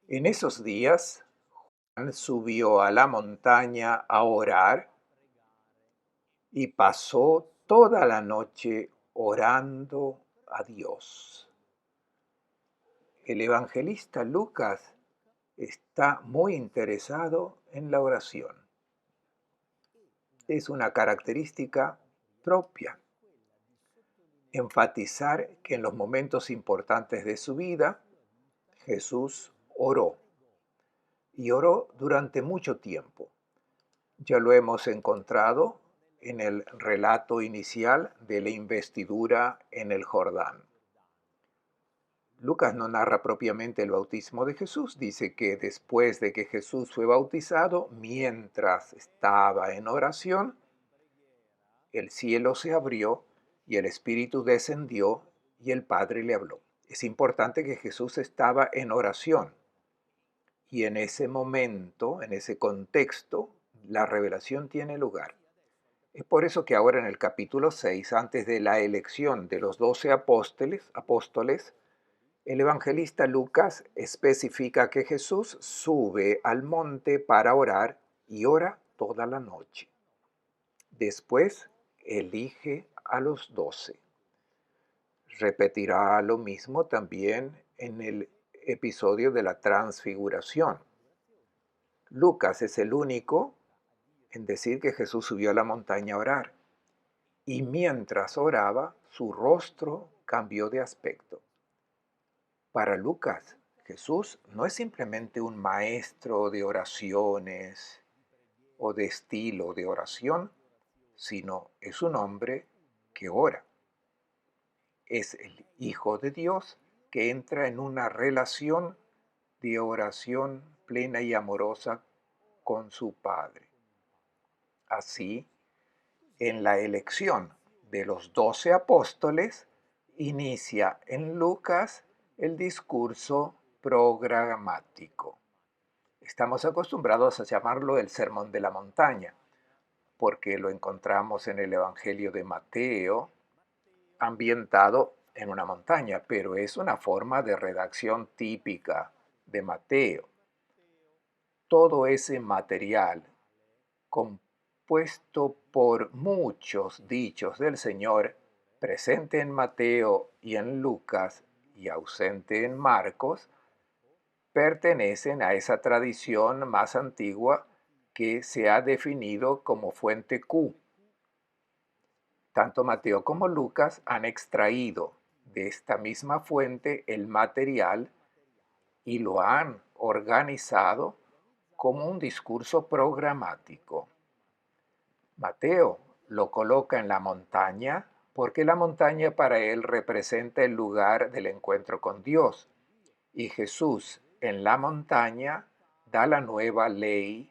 En esos días, Juan subió a la montaña a orar y pasó toda la noche orando a Dios. El evangelista Lucas está muy interesado en la oración. Es una característica propia, enfatizar que en los momentos importantes de su vida, Jesús oró y oró durante mucho tiempo. Ya lo hemos encontrado en el relato inicial de la investidura en el Jordán. Lucas no narra propiamente el bautismo de Jesús, dice que después de que Jesús fue bautizado, mientras estaba en oración, el cielo se abrió y el Espíritu descendió y el Padre le habló. Es importante que Jesús estaba en oración y en ese momento, en ese contexto, la revelación tiene lugar. Es por eso que ahora en el capítulo 6, antes de la elección de los 12 apóstoles, el evangelista Lucas especifica que Jesús sube al monte para orar y ora toda la noche. Después elige a los 12. Repetirá lo mismo también en el episodio de la transfiguración. Lucas es el único en decir que Jesús subió a la montaña a orar. Y mientras oraba, su rostro cambió de aspecto. Para Lucas, Jesús no es simplemente un maestro de oraciones o de estilo de oración, sino es un hombre que ora. Es el Hijo de Dios que entra en una relación de oración plena y amorosa con su Padre. Así, en la elección de los 12 apóstoles, inicia en Lucas el discurso programático. Estamos acostumbrados a llamarlo el Sermón de la Montaña, porque lo encontramos en el Evangelio de Mateo, ambientado en una montaña, pero es una forma de redacción típica de Mateo. Todo ese material compuesto por muchos dichos del Señor, presente en Mateo y en Lucas y ausente en Marcos, pertenecen a esa tradición más antigua que se ha definido como fuente Q. Tanto Mateo como Lucas han extraído de esta misma fuente el material y lo han organizado como un discurso programático. Mateo lo coloca en la montaña porque la montaña para él representa el lugar del encuentro con Dios. Y Jesús en la montaña da la nueva ley,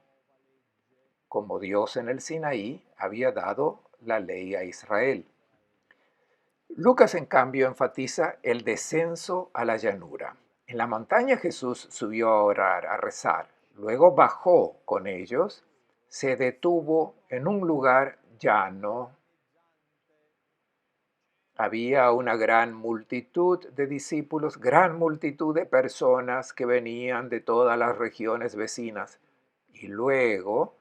como Dios en el Sinaí había dado la ley a Israel. Lucas, en cambio, enfatiza el descenso a la llanura. En la montaña Jesús subió a orar, a rezar. Luego bajó con ellos, se detuvo en un lugar llano. Había una gran multitud de discípulos, gran multitud de personas que venían de todas las regiones vecinas. Y luego,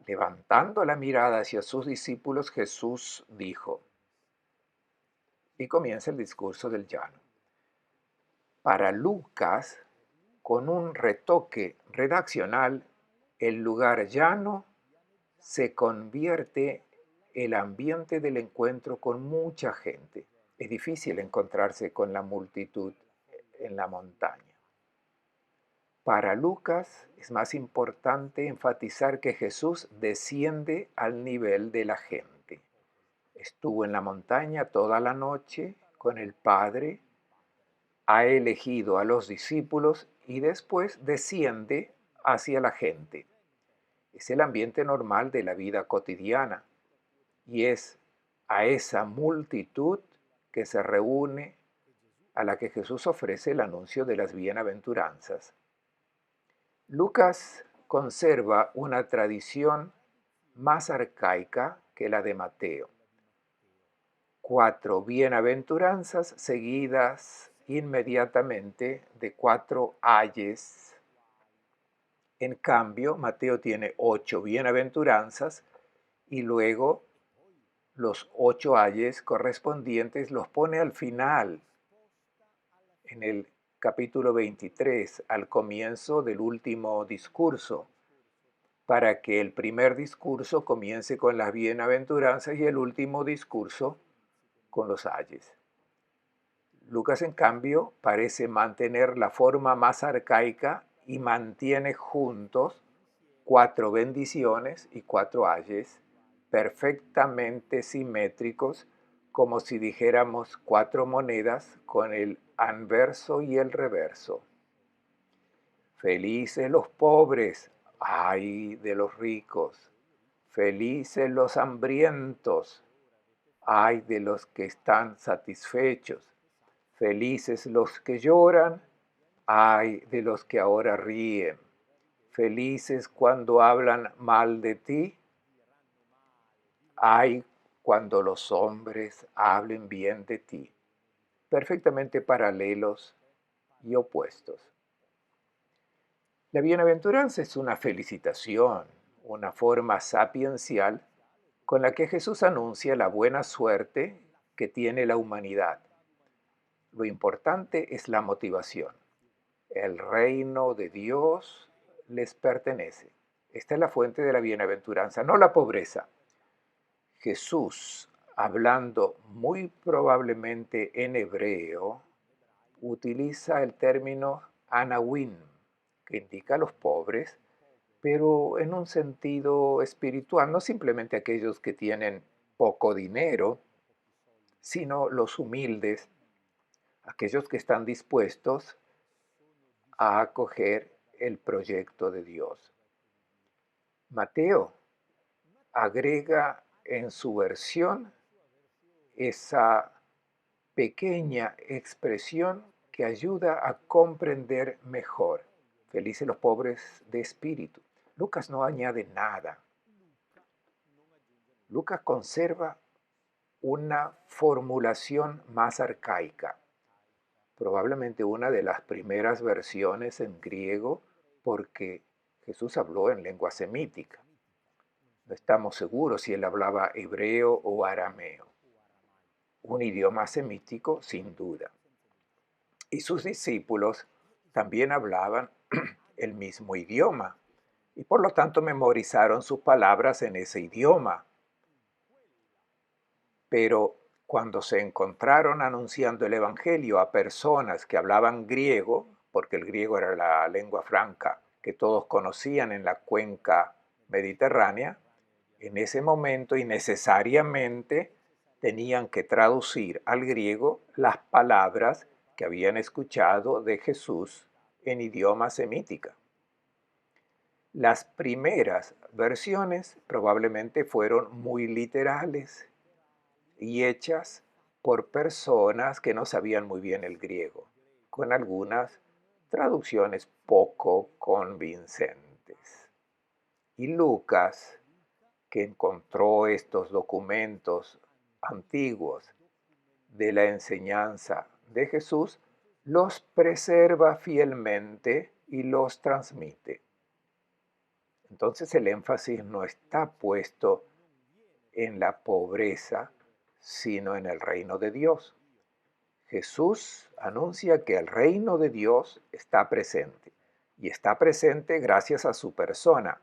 levantando la mirada hacia sus discípulos, Jesús dijo, y comienza el discurso del llano. Para Lucas, con un retoque redaccional, el lugar llano se convierte el ambiente del encuentro con mucha gente. Es difícil encontrarse con la multitud en la montaña. Para Lucas es más importante enfatizar que Jesús desciende al nivel de la gente. Estuvo en la montaña toda la noche con el Padre, ha elegido a los discípulos y después desciende hacia la gente. Es el ambiente normal de la vida cotidiana y es a esa multitud que se reúne a la que Jesús ofrece el anuncio de las bienaventuranzas. Lucas conserva una tradición más arcaica que la de Mateo. 4 bienaventuranzas seguidas inmediatamente de 4 ayes En cambio, Mateo tiene 8 bienaventuranzas y luego los 8 ayes correspondientes los pone al final, en el capítulo 23, al comienzo del último discurso, para que el primer discurso comience con las bienaventuranzas y el último discurso con los ayes. Lucas, en cambio, parece mantener la forma más arcaica y mantiene juntos 4 bendiciones y 4 ayes perfectamente simétricos, como si dijéramos 4 monedas con el anverso y el reverso. Felices los pobres, ay de los ricos. Felices los hambrientos, ay de los que están satisfechos. Felices los que lloran, ay de los que ahora ríen. Felices cuando hablan mal de ti, ay cuando los hombres hablen bien de ti. Perfectamente paralelos y opuestos. La bienaventuranza es una felicitación, una forma sapiencial con la que Jesús anuncia la buena suerte que tiene la humanidad. Lo importante es la motivación. El reino de Dios les pertenece. Esta es la fuente de la bienaventuranza, no la pobreza. Jesús, hablando muy probablemente en hebreo, utiliza el término anawim, que indica a los pobres, pero en un sentido espiritual, no simplemente aquellos que tienen poco dinero, sino los humildes, aquellos que están dispuestos a acoger el proyecto de Dios. Mateo agrega en su versión esa pequeña expresión que ayuda a comprender mejor. Felices los pobres de espíritu. Lucas no añade nada. Lucas conserva una formulación más arcaica, probablemente una de las primeras versiones en griego, porque Jesús habló en lengua semítica. No estamos seguros si él hablaba hebreo o arameo. Un idioma semítico, sin duda. Y sus discípulos también hablaban el mismo idioma y por lo tanto memorizaron sus palabras en ese idioma. Pero cuando se encontraron anunciando el Evangelio a personas que hablaban griego, porque el griego era la lengua franca que todos conocían en la cuenca mediterránea, en ese momento y necesariamente tenían que traducir al griego las palabras que habían escuchado de Jesús en idioma semítica. Las primeras versiones probablemente fueron muy literales y hechas por personas que no sabían muy bien el griego, con algunas traducciones poco convincentes. Y Lucas, que encontró estos documentos antiguos de la enseñanza de Jesús, los preserva fielmente y los transmite. Entonces el énfasis no está puesto en la pobreza, sino en el reino de Dios. Jesús anuncia que el reino de Dios está presente, y está presente gracias a su persona.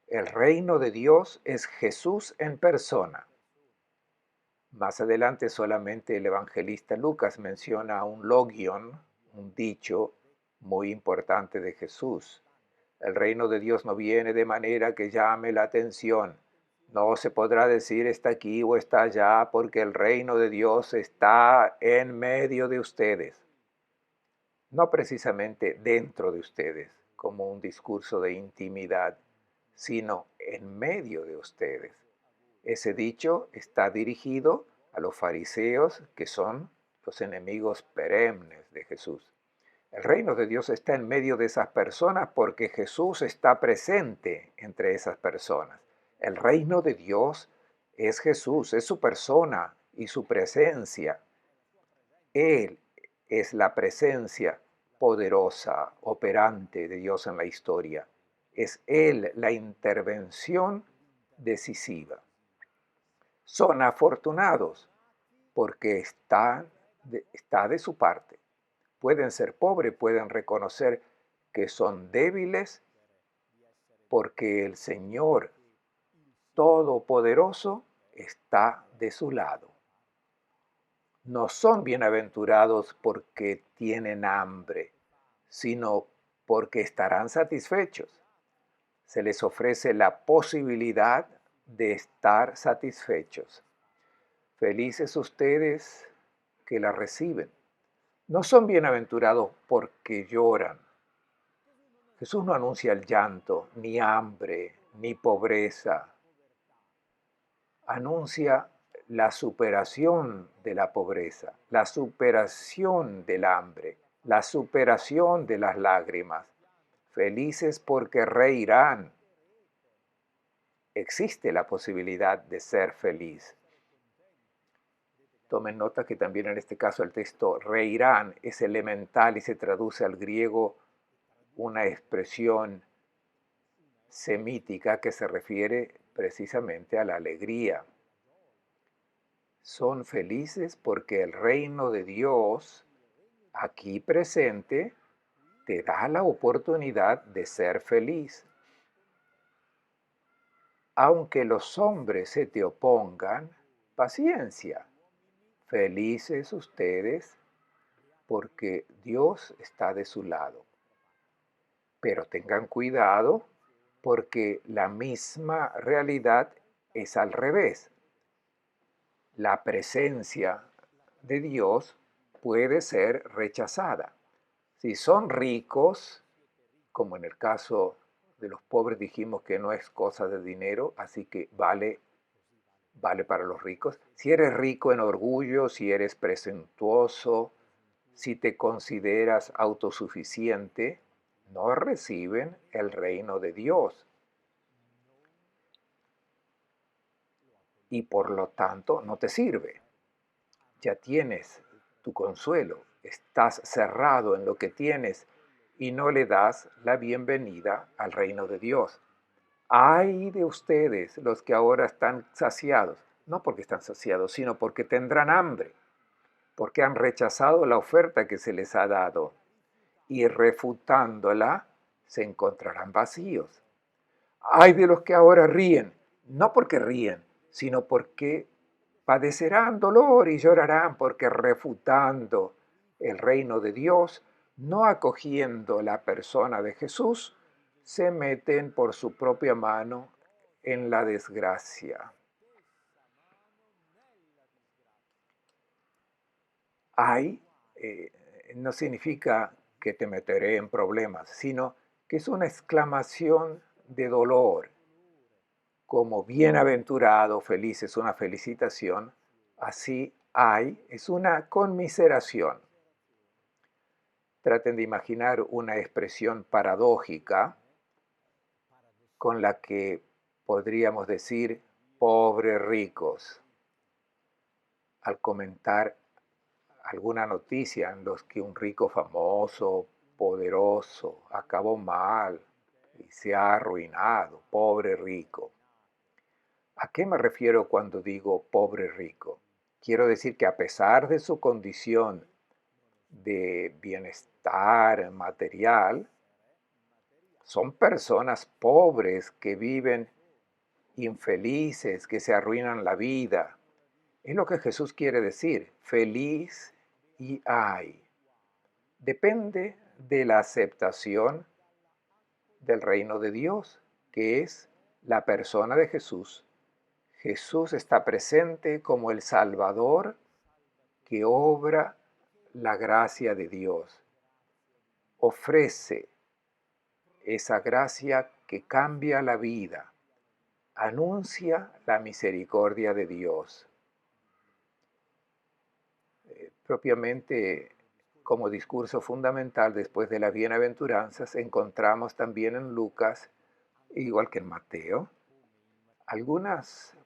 El reino de Dios es Jesús en persona. Más adelante solamente el evangelista Lucas menciona un logion, un dicho muy importante de Jesús. El reino de Dios no viene de manera que llame la atención. No se podrá decir está aquí o está allá porque el reino de Dios está en medio de ustedes. No precisamente dentro de ustedes, como un discurso de intimidad, sino en medio de ustedes. Ese dicho está dirigido a los fariseos, que son los enemigos perennes de Jesús. El reino de Dios está en medio de esas personas porque Jesús está presente entre esas personas. El reino de Dios es Jesús, es su persona y su presencia. Él es la presencia poderosa, operante de Dios en la historia. Es Él la intervención decisiva. Son afortunados porque está de su parte. Pueden ser pobres, pueden reconocer que son débiles porque el Señor Todopoderoso está de su lado. No son bienaventurados porque tienen hambre, sino porque estarán satisfechos. Se les ofrece la posibilidad de estar satisfechos. Felices ustedes que la reciben. No son bienaventurados porque lloran. Jesús no anuncia el llanto, ni hambre, ni pobreza. Anuncia la superación de la pobreza, la superación del hambre, la superación de las lágrimas. Felices porque reirán. Existe la posibilidad de ser feliz. Tomen nota que también en este caso el texto reirán es elemental y se traduce al griego una expresión semítica que se refiere precisamente a la alegría. Son felices porque el reino de Dios, aquí presente, te da la oportunidad de ser feliz. Aunque los hombres se te opongan, paciencia. Felices ustedes porque Dios está de su lado. Pero tengan cuidado porque la misma realidad es al revés. La presencia de Dios puede ser rechazada. Si son ricos, como en el caso de los pobres dijimos que no es cosa de dinero, así que vale para los ricos. Si eres rico en orgullo, si eres presuntuoso, si te consideras autosuficiente, no reciben el reino de Dios. Y por lo tanto no te sirve. Ya tienes tu consuelo, estás cerrado en lo que tienes y no le das la bienvenida al reino de Dios. Ay de ustedes los que ahora están saciados, no porque están saciados, sino porque tendrán hambre, porque han rechazado la oferta que se les ha dado y refutándola se encontrarán vacíos. Ay de los que ahora ríen, no porque ríen, sino porque padecerán dolor y llorarán porque refutando el reino de Dios, no acogiendo la persona de Jesús, se meten por su propia mano en la desgracia. Ay no significa que te meteré en problemas, sino que es una exclamación de dolor, como bienaventurado, feliz es una felicitación, así hay es una conmiseración. Traten de imaginar una expresión paradójica con la que podríamos decir pobres ricos al comentar alguna noticia en los que un rico famoso, poderoso, acabó mal y se ha arruinado, pobre rico. ¿A qué me refiero cuando digo pobre rico? Quiero decir que a pesar de su condición de bienestar material, son personas pobres que viven infelices, que se arruinan la vida. Es lo que Jesús quiere decir, feliz y ay. Depende de la aceptación del reino de Dios, que es la persona de Jesús. Jesús está presente como el Salvador que obra la gracia de Dios. Ofrece esa gracia que cambia la vida. Anuncia la misericordia de Dios. Propiamente como discurso fundamental después de las bienaventuranzas encontramos también en Lucas, igual que en Mateo, algunas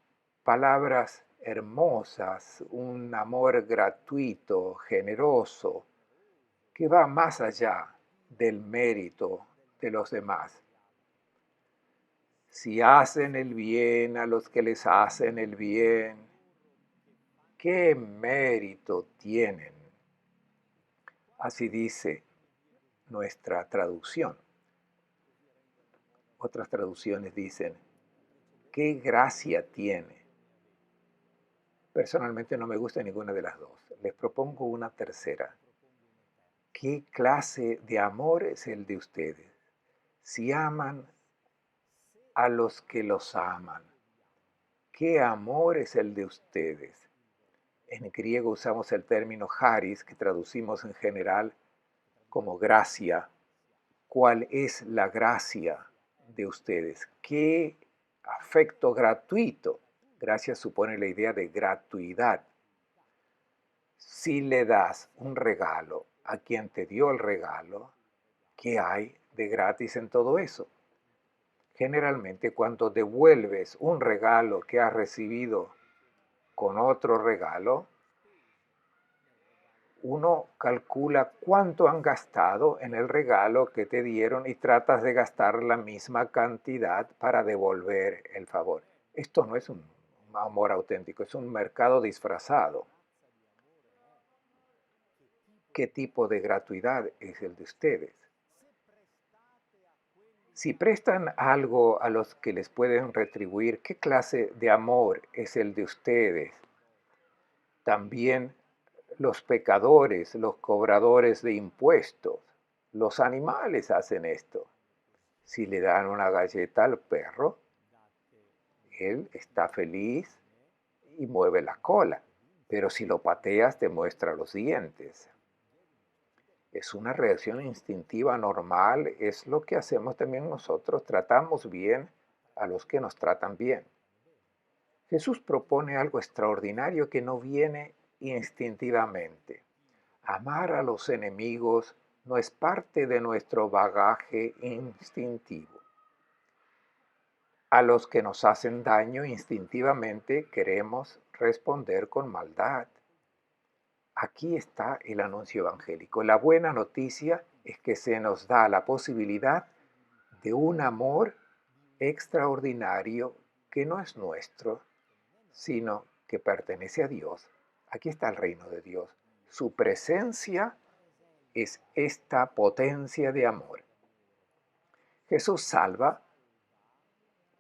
palabras hermosas, un amor gratuito, generoso, que va más allá del mérito de los demás. Si hacen el bien a los que les hacen el bien, ¿qué mérito tienen? Así dice nuestra traducción. Otras traducciones dicen, ¿qué gracia tiene? Personalmente no me gusta ninguna de las dos. Les propongo una tercera. ¿Qué clase de amor es el de ustedes? Si aman a los que los aman, ¿qué amor es el de ustedes? En griego usamos el término charis, que traducimos en general como gracia. ¿Cuál es la gracia de ustedes? ¿Qué afecto gratuito? Gracia supone la idea de gratuidad. Si le das un regalo a quien te dio el regalo, ¿qué hay de gratis en todo eso? Generalmente cuando devuelves un regalo que has recibido con otro regalo, uno calcula cuánto han gastado en el regalo que te dieron y tratas de gastar la misma cantidad para devolver el favor. Esto no es un amor auténtico, es un mercado disfrazado. ¿Qué tipo de gratuidad es el de ustedes? Si prestan algo a los que les pueden retribuir, ¿qué clase de amor es el de ustedes? También los pecadores, los cobradores de impuestos, los animales hacen esto. Si le dan una galleta al perro, él está feliz y mueve la cola, pero si lo pateas te muestra los dientes. Es una reacción instintiva normal, es lo que hacemos también nosotros, tratamos bien a los que nos tratan bien. Jesús propone algo extraordinario que no viene instintivamente. Amar a los enemigos no es parte de nuestro bagaje instintivo. A los que nos hacen daño instintivamente queremos responder con maldad. Aquí está el anuncio evangélico. La buena noticia es que se nos da la posibilidad de un amor extraordinario que no es nuestro, sino que pertenece a Dios. Aquí está el reino de Dios. Su presencia es esta potencia de amor. Jesús salva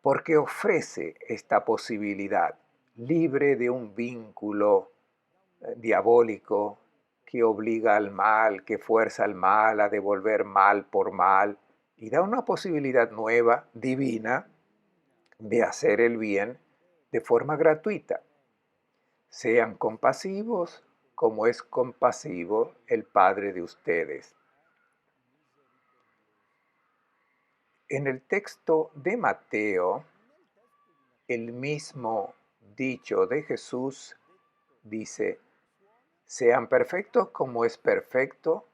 porque ofrece esta posibilidad libre de un vínculo diabólico que obliga al mal, que fuerza al mal a devolver mal por mal y da una posibilidad nueva, divina, de hacer el bien de forma gratuita. Sean compasivos como es compasivo el Padre de ustedes. En el texto de Mateo, el mismo dicho de Jesús dice, sean perfectos como es perfecto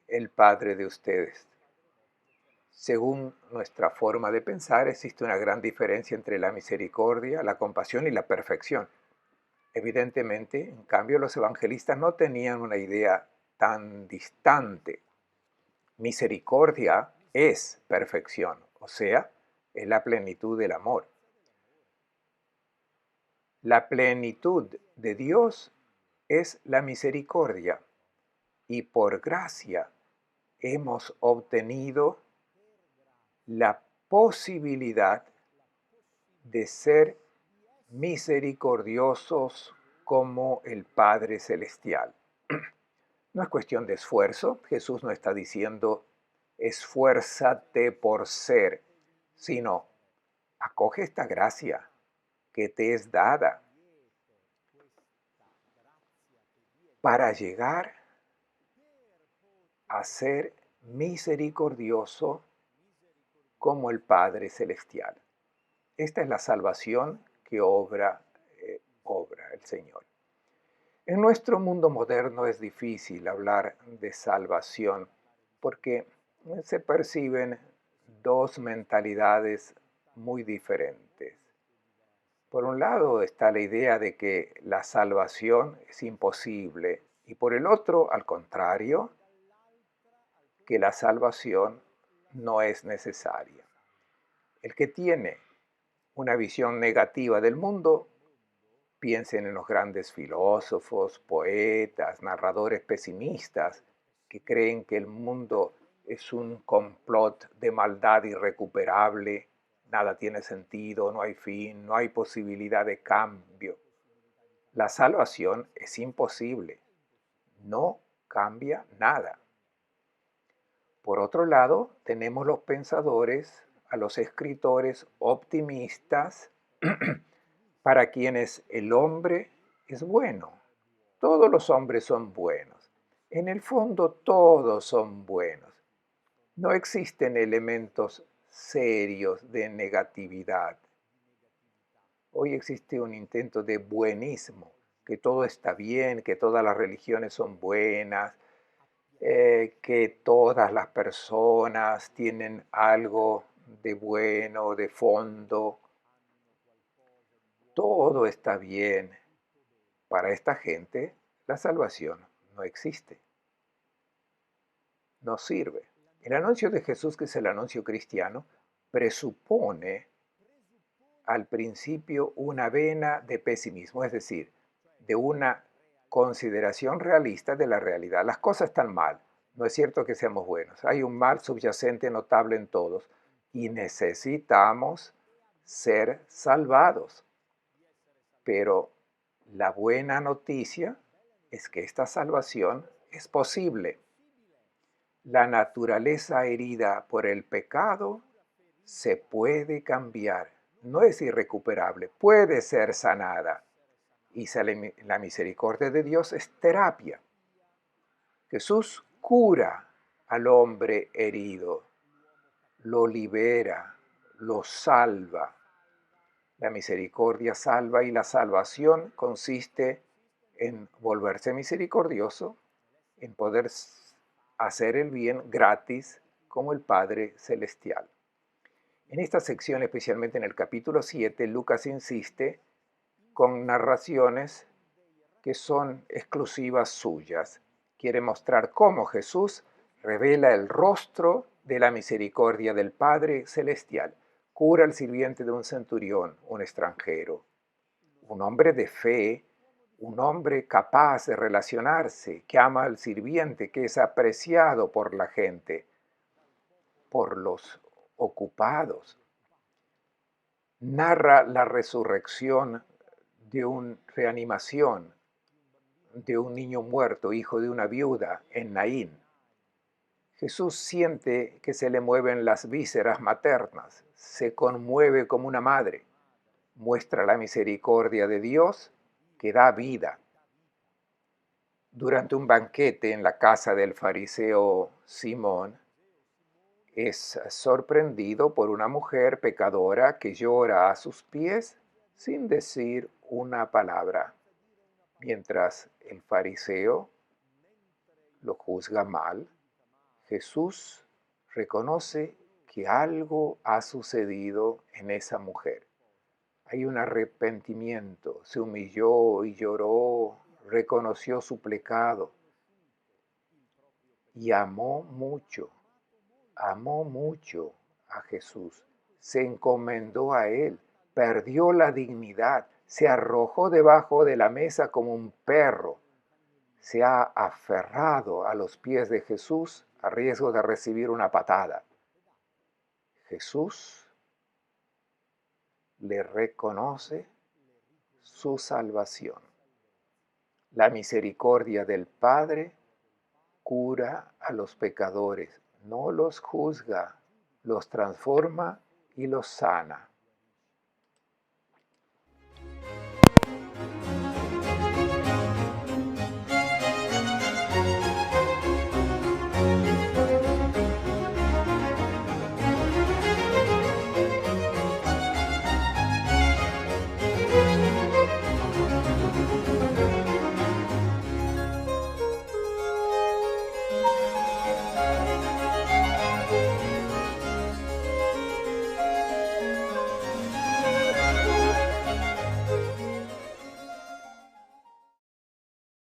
el Padre de ustedes. Según nuestra forma de pensar, existe una gran diferencia entre la misericordia, la compasión y la perfección. Evidentemente, en cambio, los evangelistas no tenían una idea tan distante. Misericordia es perfección, o sea, es la plenitud del amor. La plenitud de Dios es la misericordia y por gracia hemos obtenido la posibilidad de ser misericordiosos como el Padre Celestial. No es cuestión de esfuerzo, Jesús no está diciendo esfuérzate por ser, sino acoge esta gracia que te es dada para llegar a ser misericordioso como el Padre Celestial. Esta es la salvación que obra el Señor. En nuestro mundo moderno es difícil hablar de salvación porque se perciben dos mentalidades muy diferentes. Por un lado está la idea de que la salvación es imposible y por el otro, al contrario, que la salvación no es necesaria. El que tiene una visión negativa del mundo, piensen en los grandes filósofos, poetas, narradores pesimistas que creen que el mundo es un complot de maldad irrecuperable, nada tiene sentido, no hay fin, no hay posibilidad de cambio. La salvación es imposible, no cambia nada. Por otro lado, tenemos los pensadores, a los escritores optimistas, para quienes el hombre es bueno. Todos los hombres son buenos. En el fondo todos son buenos. No existen elementos serios de negatividad. Hoy existe un intento de buenismo, que todo está bien, que todas las religiones son buenas, que todas las personas tienen algo de bueno, de fondo. Todo está bien. Para esta gente, la salvación no existe, no sirve. El anuncio de Jesús, que es el anuncio cristiano, presupone al principio una vena de pesimismo, es decir, de una consideración realista de la realidad. Las cosas están mal, no es cierto que seamos buenos, hay un mal subyacente notable en todos y necesitamos ser salvados. Pero la buena noticia es que esta salvación es posible. La naturaleza herida por el pecado se puede cambiar, no es irrecuperable, puede ser sanada. Y la misericordia de Dios es terapia. Jesús cura al hombre herido, lo libera, lo salva. La misericordia salva y la salvación consiste en volverse misericordioso, en poder hacer el bien gratis como el Padre Celestial. En esta sección, especialmente en el capítulo 7, Lucas insiste con narraciones que son exclusivas suyas. Quiere mostrar cómo Jesús revela el rostro de la misericordia del Padre Celestial. Cura al sirviente de un centurión, un extranjero, un hombre de fe, un hombre capaz de relacionarse, que ama al sirviente, que es apreciado por la gente, por los ocupados. Narra la resurrección de una reanimación de un niño muerto, hijo de una viuda, en Naín. Jesús siente que se le mueven las vísceras maternas, se conmueve como una madre, muestra la misericordia de Dios que da vida. Durante un banquete en la casa del fariseo Simón, es sorprendido por una mujer pecadora que llora a sus pies sin decir una palabra, mientras el fariseo lo juzga mal. Jesús reconoce que algo ha sucedido en esa mujer. Hay un arrepentimiento, se humilló y lloró, reconoció su pecado y amó mucho a Jesús, se encomendó a él, perdió la dignidad, se arrojó debajo de la mesa como un perro, se ha aferrado a los pies de Jesús a riesgo de recibir una patada. Jesús le reconoce su salvación. La misericordia del Padre cura a los pecadores, no los juzga, los transforma y los sana.